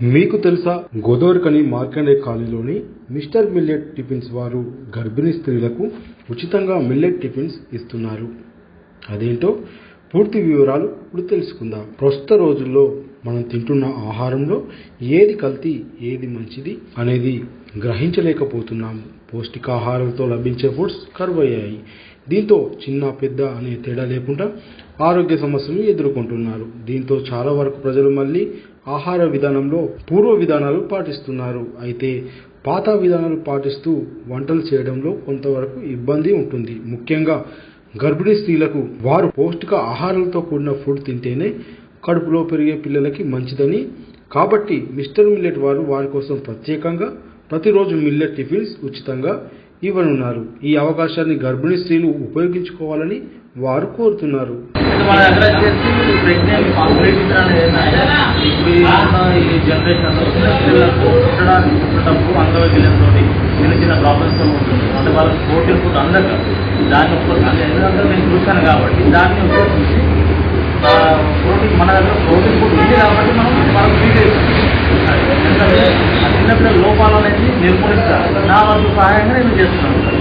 మీకు తెలుసా, గోదావరికని మార్కండే కాలనీలోని మిస్టర్ మిల్లెట్ టిఫిన్స్ వారు గర్భిణీ స్త్రీలకు ఉచితంగా మిల్లెట్ టిఫిన్స్ ఇస్తున్నారు. అదేంటో పూర్తి వివరాలు ఇప్పుడు తెలుసుకుందాం. ప్రస్తుత రోజుల్లో మనం తింటున్న ఆహారంలో ఏది కల్తీ, ఏది మంచిది అనేది గ్రహించలేకపోతున్నాము. పౌష్టికాహారంతో లభించే ఫుడ్స్ కరువయ్యాయి. దీంతో చిన్న పెద్ద అనే తేడా లేకుండా ఆరోగ్య సమస్యలు ఎదుర్కొంటున్నారు. దీంతో చాలా వరకు ప్రజలు మళ్ళీ ఆహార విధానంలో పూర్వ విధానాలు పాటిస్తున్నారు. అయితే పాత విధానాలు పాటిస్తూ వంటలు చేయడంలో కొంతవరకు ఇబ్బంది ఉంటుంది. ముఖ్యంగా గర్భిణీ స్త్రీలకు వారు పౌష్టిక ఆహారాలతో కూడిన ఫుడ్ తింటేనే కడుపులో పెరిగే పిల్లలకి మంచిదని, కాబట్టి మిస్టర్ మిల్లెట్ వారి కోసం ప్రత్యేకంగా ప్రతిరోజు మిల్లెట్ టిఫిన్స్ ఉచితంగా ఇవ్వనున్నారు. ఈ అవకాశాన్ని గర్భిణీ స్త్రీలు ఉపయోగించుకోవాలని వారు కోరుతున్నారు. మన దగ్గర వచ్చేసి ప్రెగ్నెంట్ ఈ జనరేషన్లో పిల్లలకు పుట్టడానికి అంగవైకల్యంతో చిన్న చిన్న ప్రాబ్లమ్స్తో ఉంటుంది. అంటే వాళ్ళకి ప్రోటీన్ ఫుడ్ అందక దాన్ని ఎందుకంటే నేను చూశాను కాబట్టి దాన్ని ఉద్దేశించి ప్రోటీన్ మన దగ్గర ప్రోటీన్ ఫుడ్ ఉంది కాబట్టి మనం ఫీడ్ చేస్తాం. ఎందుకంటే ఆ చిన్నపిల్లల లోపాలు అనేది నిర్మూలిస్తారు. నా వంతు సహాయంగా నేను చేస్తున్నాను.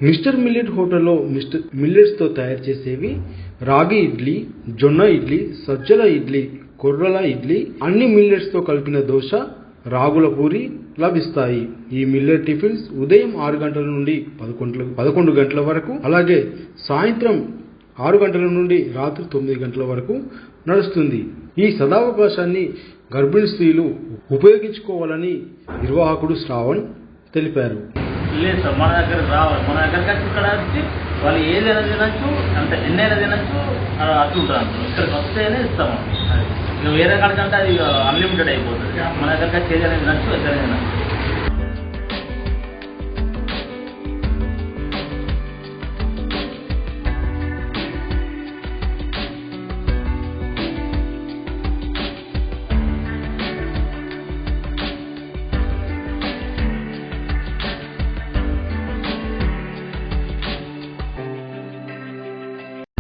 మిస్టర్ మిల్లెట్ హోటల్లో మిస్టర్ మిల్లెట్స్తో తయారు చేసేవి రాగి ఇడ్లీ, జొన్న ఇడ్లీ, సజ్జల ఇడ్లీ, కొర్రల ఇడ్లీ, అన్ని మిల్లెట్స్తో కలిపిన దోశ, రాగుల పూరి లభిస్తాయి. ఈ మిల్లెట్ టిఫిన్స్ ఉదయం 6 గంటల నుండి 11 గంటల వరకు, అలాగే సాయంత్రం 6 గంటల నుండి రాత్రి 9 గంటల వరకు నడుస్తుంది. ఈ సదావకాశాన్ని గర్భిణీ స్త్రీలు ఉపయోగించుకోవాలని నిర్వాహకుడు శ్రావణ్ తెలిపారు. లేదు సార్, మన దగ్గర రావాలి. మన దగ్గరికి వచ్చి ఇక్కడ వచ్చి వాళ్ళు ఏదైనా తినచ్చు, అంటే ఎన్నైనా తినచ్చు, అట్లా ఉంటుంది. ఇక్కడికి వస్తేనే ఇస్తాము. వేరే కాడికంటే అది అన్లిమిటెడ్ అయిపోతుంది. మన దగ్గరికి వచ్చి ఏదైనా తినచ్చు, ఎక్కడైనా తినచ్చు.